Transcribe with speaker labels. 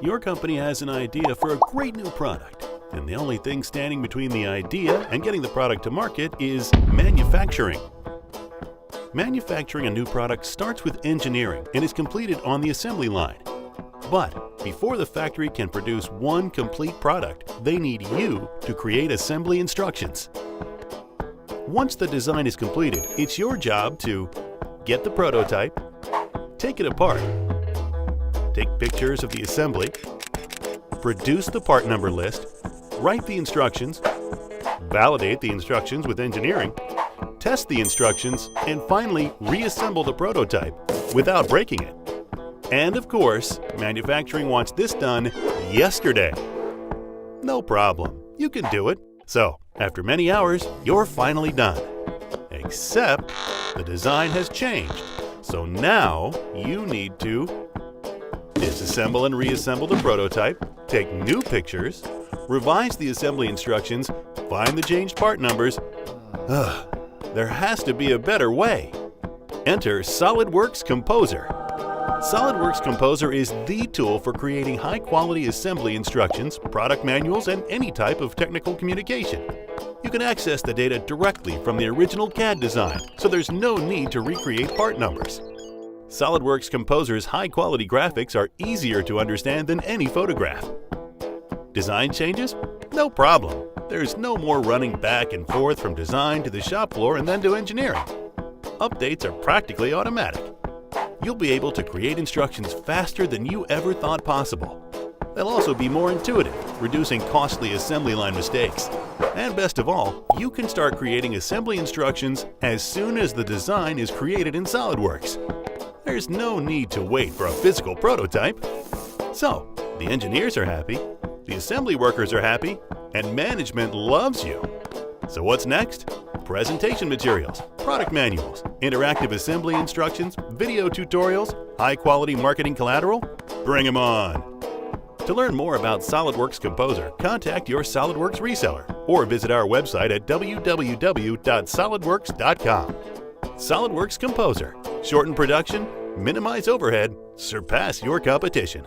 Speaker 1: Your company has an idea for a great new product, and the only thing standing between the idea and getting the product to market is manufacturing. Manufacturing a new product starts with engineering and is completed on the assembly line. But before the factory can produce one complete product, they need you to create assembly instructions. Once the design is completed, it's your job to get the prototype, take it apart, take pictures of the assembly, produce the part number list, write the instructions, validate the instructions with engineering, test the instructions, and finally reassemble the prototype without breaking it. And of course, manufacturing wants this done yesterday. No problem, you can do it. So, after many hours, you're finally done. Except the design has changed. So now you need to disassemble and reassemble the prototype, take new pictures, revise the assembly instructions, find the changed part numbers. There has to be a better way. Enter SOLIDWORKS Composer. SOLIDWORKS Composer is the tool for creating high-quality assembly instructions, product manuals, and any type of technical communication. You can access the data directly from the original CAD design, so there's no need to recreate part numbers. SOLIDWORKS Composer's high-quality graphics are easier to understand than any photograph. Design changes? No problem. There's no more running back and forth from design to the shop floor and then to engineering. Updates are practically automatic. You'll be able to create instructions faster than you ever thought possible. They'll also be more intuitive, reducing costly assembly line mistakes. And best of all, you can start creating assembly instructions as soon as the design is created in SOLIDWORKS. There's no need to wait for a physical prototype. So, the engineers are happy, the assembly workers are happy, and management loves you. So what's next? Presentation materials, product manuals, interactive assembly instructions, video tutorials, high-quality marketing collateral? Bring 'em on! To learn more about SOLIDWORKS Composer, contact your SOLIDWORKS reseller or visit our website at www.solidworks.com. SOLIDWORKS Composer. Shorten production, minimize overhead, surpass your competition.